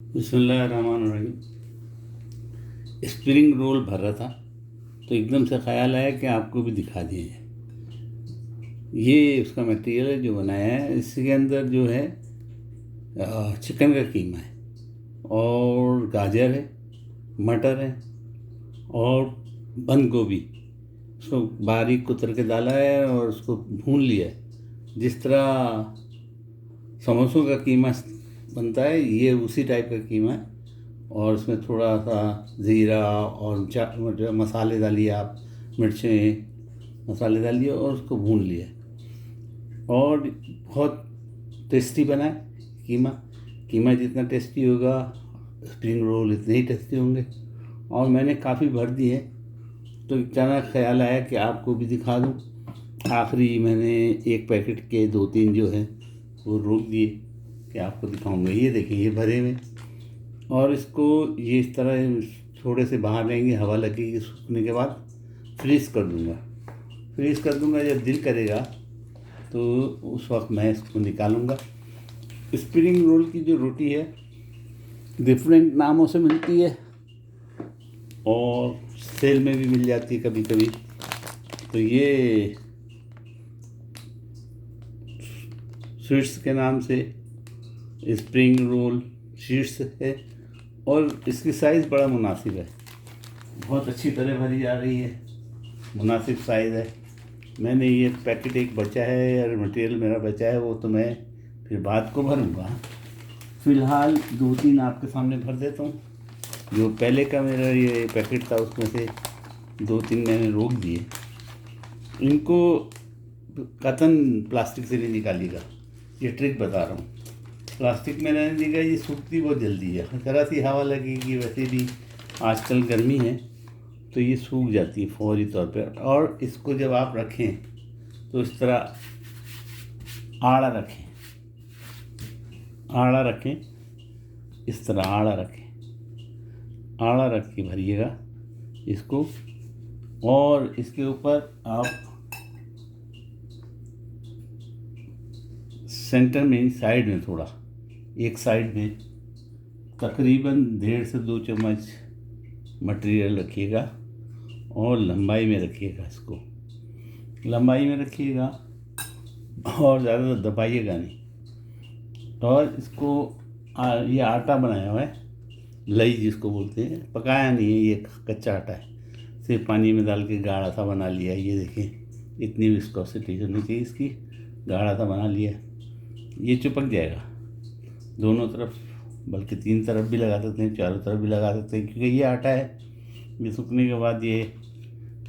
बिस्मिल्लाहिर्रहमानिर्रहीम। Spring roll भर रहा था तो एकदम से ख्याल आया कि आपको भी दिखा दिए। ये उसका मटेरियल है जो बनाया है। इसके अंदर जो है चिकन का कीमा है और गाजर है, मटर है और बंद गोभी। उसको बारीक कुतर के डाला है और उसको भून लिया है। जिस तरह समोसों का कीमा बनता है, ये उसी टाइप का कीमा है। और उसमें थोड़ा सा ज़ीरा और मसाले डालिए आप, मिर्चें मसाले डालिए और उसको भून लिए। और बहुत टेस्टी बना है कीमा। कीमा जितना टेस्टी होगा, स्प्रिंग रोल इतने ही टेस्टी होंगे। और मैंने काफ़ी भर दिए, तो अचानक ख्याल आया कि आपको भी दिखा दूं। आखिरी मैंने एक पैकेट के 2-3 जो है वो रोक दिए कि आपको दिखाऊंगा। ये देखिए, ये भरे हुए। और इसको ये इस तरह थोड़े से बाहर रहेंगे, हवा लगेगी, सूखने के बाद फ्रीज़ कर दूंगा। फ्रीज़ कर दूंगा, जब दिल करेगा तो उस वक्त मैं इसको निकालूंगा। स्प्रिंग रोल की जो रोटी है डिफरेंट नामों से मिलती है और सेल में भी मिल जाती है कभी कभी। तो ये स्वीट्स के नाम से स्प्रिंग रोल शीट्स है। और इसकी साइज़ बड़ा मुनासिब है, बहुत अच्छी तरह भरी जा रही है, मुनासिब साइज़ है। मैंने ये पैकेट एक बचा है और मटेरियल मेरा बचा है, वो तो मैं फिर बाद को भरूँगा। फ़िलहाल 2-3 आपके सामने भर देता हूँ। जो पहले का मेरा ये पैकेट था उसमें से 2-3 मैंने रोक दिए। इनको कतन प्लास्टिक से नहीं निकालिएगा, ये ट्रिक बता रहा हूँ। प्लास्टिक में रहने देगा, ये सूखती बहुत जल्दी है। ज़रा सी हवा लगेगी, वैसे भी आजकल गर्मी है तो ये सूख जाती है फौरी तौर पर। और इसको जब आप रखें तो इस तरह आड़ा रखें, आड़ा रखें, इस तरह आड़ा रखें, आड़ा रख के भरिएगा इसको। और इसके ऊपर आप सेंटर में, साइड में, थोड़ा एक साइड में तकरीबन 1.5 से 2 चम्मच मटेरियल रखिएगा और लंबाई में रखिएगा। इसको लंबाई में रखिएगा और ज़्यादा दबाइएगा नहीं। और इसको ये आटा बनाया हुआ है, लई जिसको बोलते हैं, पकाया नहीं है, ये कच्चा आटा है। सिर्फ पानी में डाल के गाढ़ा सा बना लिया है। ये देखें, इतनी विस्कोसिटी होनी चाहिए इसकी, गाढ़ा सा बना लिया है। ये चिपक जाएगा दोनों तरफ, बल्कि 3 तरफ भी लगा सकते हैं, चारों तरफ भी लगा सकते हैं, क्योंकि ये आटा है। ये सूखने के बाद ये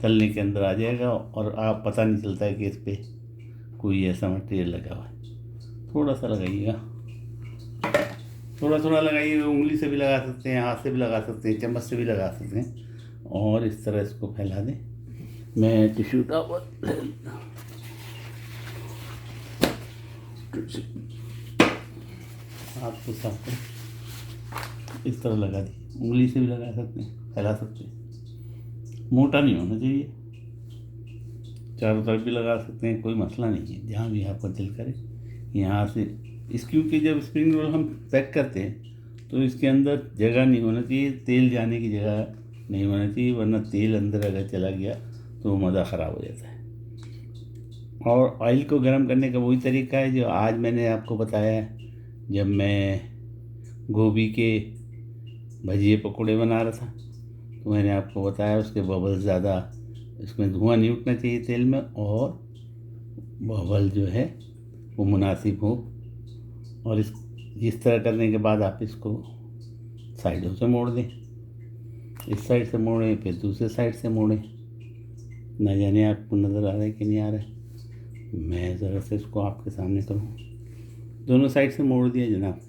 तलने के अंदर आ जाएगा और आप पता नहीं चलता है कि इस पर कोई ऐसा मटेरियल लगा हुआ है। थोड़ा सा लगाइएगा, थोड़ा थोड़ा लगाइएगा। उंगली से भी लगा सकते हैं, हाथ से भी लगा सकते हैं, चम्मच से भी लगा सकते हैं। और इस तरह इसको फैला दें। मैं टिश्यू टॉवल आपको साफ कर इस तरह लगा दी। उंगली से भी लगा सकते हैं, फैला सकते हैं। मोटा नहीं होना चाहिए, चारों तरफ भी लगा सकते हैं, कोई मसला नहीं है। जहाँ भी आपका दिल करे यहाँ से क्योंकि जब स्प्रिंग रोल हम पैक करते हैं तो इसके अंदर जगह नहीं होना चाहिए, तेल जाने की जगह नहीं होना चाहिए, वरना तेल अंदर अगर चला गया तो मज़ा ख़राब हो जाता है। और ऑयल को गर्म करने का वही तरीका है जो आज मैंने आपको बताया है। जब मैं गोभी के भजिए पकौड़े बना रहा था तो मैंने आपको बताया उसके बबल्स ज़्यादा, इसमें धुआं नहीं उठना चाहिए तेल में, और बबल जो है वो मुनासिब हो। और इस तरह करने के बाद आप इसको साइडों से मोड़ दें, इस साइड से मोड़ें, फिर दूसरे साइड से मोड़ें। न जाने आपको नज़र आ रहा है कि नहीं आ रहा है, मैं ज़रा से इसको आपके सामने करूँ। दोनों साइड से मोड़ दिया जनाब।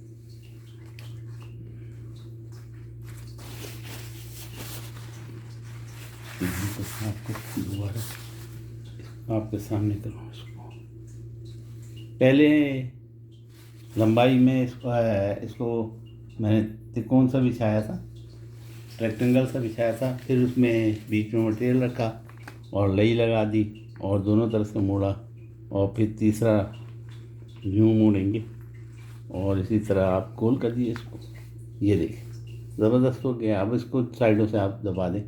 आपको दोबारा आपके सामने करूँ इसको। पहले लंबाई में इसको मैंने तिकोन सा बिछाया था, रेक्टेंगल सा बिछाया था। फिर उसमें बीच में मटेरियल रखा और लई लगा दी और दोनों तरफ से मोड़ा। और फिर तीसरा यूँ मोड़ेंगे और इसी तरह आप गोल कर दिए इसको। ये देखिए ज़बरदस्त हो गया। अब इसको साइडों से आप दबा दें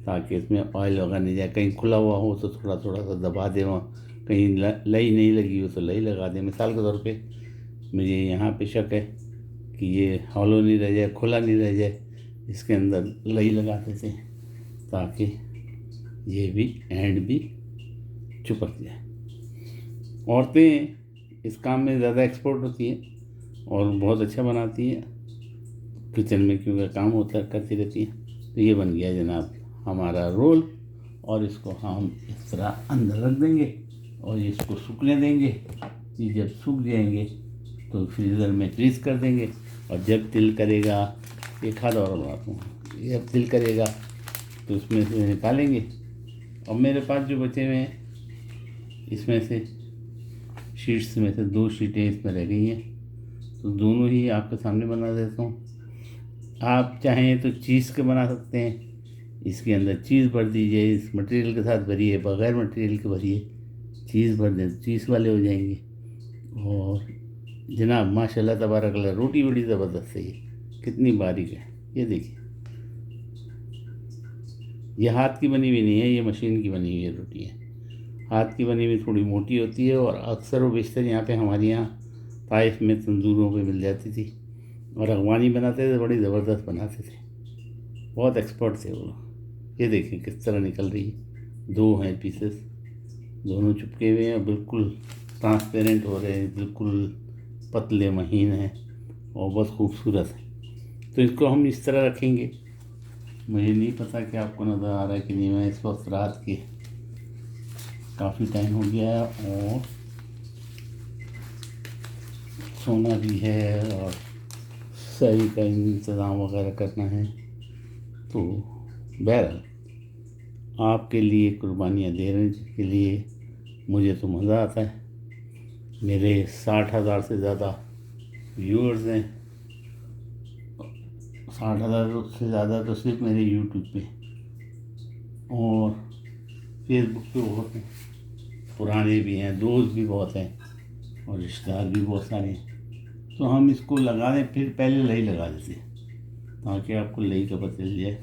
ताकि इसमें ऑयल वगैरह नहीं जाए। कहीं खुला हुआ हो तो थोड़ा थोड़ा सा दबा दें, वहाँ कहीं लई नहीं लगी हो तो लई लगा दें। मिसाल के तौर पे मुझे यहाँ पे शक है कि ये हॉलो नहीं रह जाए, खुला नहीं रह जाए, इसके अंदर लई लगा देते हैं ताकि ये भी एंड भी चिपक जाए। औरतें इस काम में ज़्यादा एक्सपर्ट होती हैं और बहुत अच्छा बनाती हैं, किचन में क्योंकि काम होता है करती रहती हैं। तो ये बन गया जनाब हमारा रोल, और इसको हम इस तरह अंदर रख देंगे और इसको सूखने देंगे। ये जब सूख जाएंगे तो फ्रीज़र में फ्रीज़ कर देंगे, और जब दिल करेगा, एक हाथ और बनाता हूँ, जब दिल करेगा तो उसमें से निकालेंगे। और मेरे पास जो बचे हुए हैं इसमें से शीट्स में से 2 शीटें इसमें रह गई हैं, तो दोनों ही आपके सामने बना देता हूँ। आप चाहें तो चीज़ के बना सकते हैं, इसके अंदर चीज़ भर दीजिए, इस मटेरियल के साथ भरिए, बग़ैर मटेरियल के भरिए, चीज़ भर दें चीज़ वाले हो जाएंगे। और जनाब माशाल्लाह तबारक अल्लाह रोटी बड़ी ज़बरदस्त है, ये कितनी बारीक है। ये देखिए ये हाथ की बनी हुई नहीं है, ये मशीन की बनी हुई रोटी है। हाथ की बनी हुई थोड़ी मोटी होती है, और अक्सर वो बेशतर यहाँ पे हमारे यहाँ ताइफ में तंदूरों पे मिल जाती थी, और अगवानी बनाते थे, बड़ी ज़बरदस्त बनाते थे, बहुत एक्सपर्ट थे वो लोग। ये देखें किस तरह निकल रही है, 2 हैं पीसेस, दोनों चिपके हुए हैं, बिल्कुल ट्रांसपेरेंट हो रहे हैं, बिल्कुल पतले महीन हैं और बहुत खूबसूरत है। तो इसको हम इस तरह रखेंगे। मुझे नहीं पता कि आपको नज़र आ रहा है कि नहीं। मैं इस वक्त रात की काफ़ी टाइम हो गया है और सोना भी है और सही का इंतज़ाम वगैरह करना है। तो बहरहाल आपके लिए कुर्बानियाँ देने के लिए मुझे तो मज़ा आता है। मेरे 60,000 से ज़्यादा व्यूअर्स हैं, 60,000 से ज़्यादा तो सिर्फ मेरे यूट्यूब पे, और फेसबुक पे बहुत हैं, पुराने भी हैं, दोस्त भी बहुत हैं और रिश्तेदार भी बहुत सारे हैं। तो हम इसको लगा दें, फिर पहले लई लगा देते हैं ताकि आपको लई का पता चल जाए।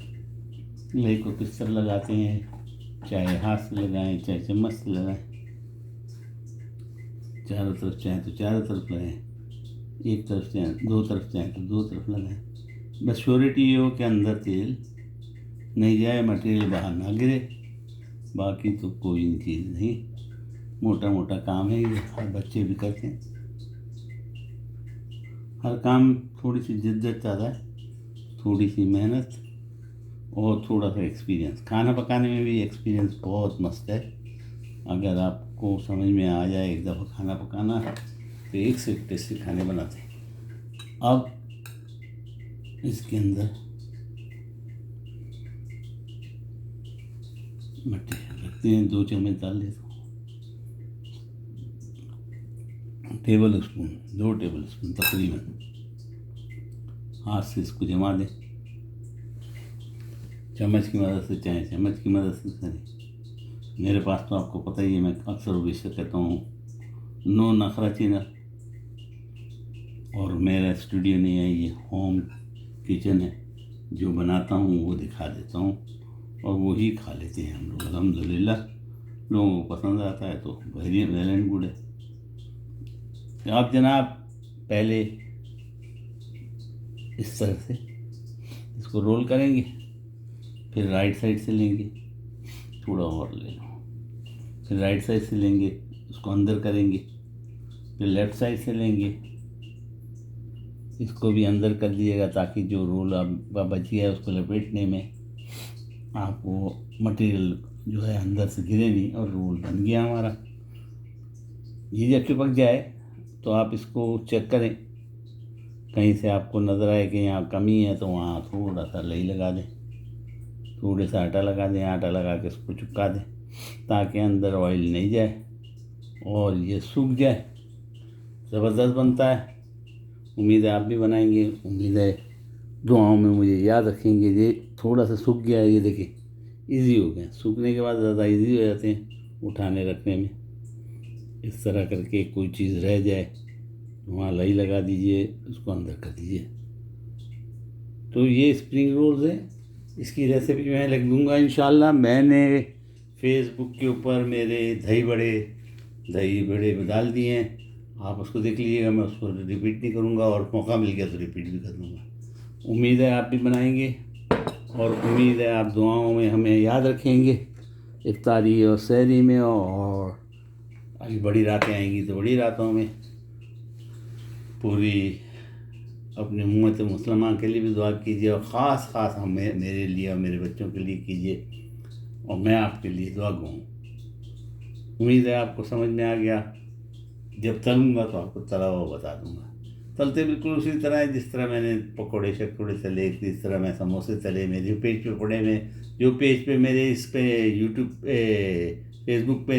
लई को किस तरह लगाते हैं, चाहे हाथ से लगाएं चाहे चम्मच से लगाएं, चारों तरफ चाहे तो चारों तरफ लगाएं, एक तरफ चाहे 2 तरफ चाहे तो 2 तरफ लगाएं। बस श्योरिटी ये हो कि अंदर तेल नहीं जाए, मटेरियल बाहर ना गिरे, बाकी तो कोई चीज़ नहीं। मोटा मोटा काम है ये, हर बच्चे भी करते हैं। हर काम थोड़ी सी जिद्दत ज़्यादा है, थोड़ी सी मेहनत और थोड़ा सा एक्सपीरियंस। खाना पकाने में भी एक्सपीरियंस बहुत मस्त है। अगर आपको समझ में आ जाए एक दफ़ा खाना पकाना तो एक से एक टेस्टी खाने बनाते हैं। अब इसके अंदर मटेरियल रखते हैं, 2 चम्मच डाल देता हूँ, टेबल स्पून 2 टेबल स्पून तकरीबन। हाथ से इसको जमा दें, चम्मच की मदद से चाहे चम्मच की मदद से करें। मेरे पास तो आपको पता ही है, मैं अक्सर बेशतर कहता हूँ नो नखरा चैनल, और मेरा स्टूडियो नहीं है, ये होम किचन है। जो बनाता हूँ वो दिखा देता हूँ और वही खा लेते हैं हम लोग अल्हम्दुलिल्लाह। लोगों को पसंद आता है तो वेरी वेल एंड गुड है। आप जनाब पहले इस तरह से इसको रोल करेंगे, फिर राइट साइड से लेंगे, थोड़ा और ले लो, फिर राइट साइड से लेंगे, उसको अंदर करेंगे, फिर लेफ़्ट साइड से लेंगे, इसको भी अंदर कर दीजिएगा ताकि जो रोल आपका बच गया है उसको लपेटने में आपको मटेरियल जो है अंदर से गिरे नहीं, और रोल बन गया हमारा। ये जब चिपक जाए तो आप इसको चेक करें, कहीं से आपको नज़र आए कि यहाँ कमी है तो वहाँ थोड़ा सा लई लगा दें, थोड़े सा आटा लगा दें, आटा लगा के इसको चिपका दें ताकि अंदर ऑयल नहीं जाए और ये सूख जाए। ज़बरदस्त बनता है। उम्मीद है आप भी बनाएंगे, उम्मीद है दुआओं में मुझे याद रखेंगे। ये थोड़ा सा सूख गया है, ये देखिए इजी हो गया, सूखने के बाद ज़्यादा इजी हो जाते हैं उठाने रखने में। इस तरह करके कोई चीज़ रह जाए वहाँ लई लगा दीजिए, उसको अंदर कर दीजिए। तो ये स्प्रिंग रोल्स है, इसकी रेसिपी मैं लिख दूँगा इंशाल्लाह। मैंने फेसबुक के ऊपर मेरे दही बड़े डाल दिए हैं, आप उसको देख लीजिएगा। मैं उसको रिपीट नहीं करूँगा, और मौका मिल गया तो रिपीट भी कर दूँगा। उम्मीद है आप भी बनाएंगे, और उम्मीद है आप दुआओं में हमें याद रखेंगे इफ्तारी और सहरी में, और अभी बड़ी रातें आएंगी तो बड़ी रातों में। पूरी अपनी उम्मत मुसलमान के लिए भी दुआ कीजिए, और ख़ास हमें, मेरे लिए और मेरे बच्चों के लिए कीजिए, और मैं आपके लिए दुआ गो हूँ। उम्मीद है आपको समझ में आ गया। जब तलूँगा तो आपको तला हुआ बता दूँगा। तलते बिल्कुल उसी तरह है जिस तरह मैंने पकौड़े शकोड़े तले, जिस तरह मैं समोसे तले। मेरे पेज पे पड़े में, जो पेज पे मेरे इस पे यूट्यूब पे, फेसबुक पे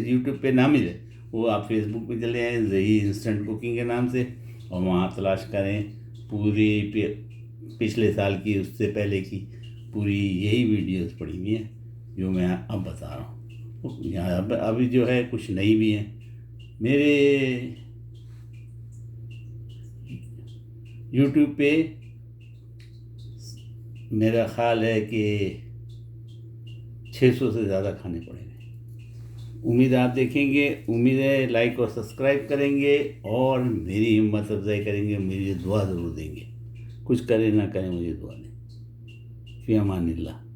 यूट्यूब पे ना मिले, वो आप फेसबुक पे चले आए ज़ही इंस्टेंट कुकिंग के नाम से, और वहाँ तलाश करें। पूरी पिछले साल की, उससे पहले की पूरी यही वीडियोस पड़ी हुई हैं जो मैं अब बता रहा हूँ। यहाँ अभी जो है कुछ नई भी हैं। मेरे यूट्यूब पे मेरा ख़्याल है कि 600 से ज़्यादा खाने पड़ेंगे। उम्मीद है आप देखेंगे, उम्मीद है लाइक और सब्सक्राइब करेंगे, और मेरी हिम्मत अफजाई करेंगे, मुझे दुआ ज़रूर देंगे। कुछ करें ना करें, मुझे दुआ दें। फ़ी अमानिल्लाह।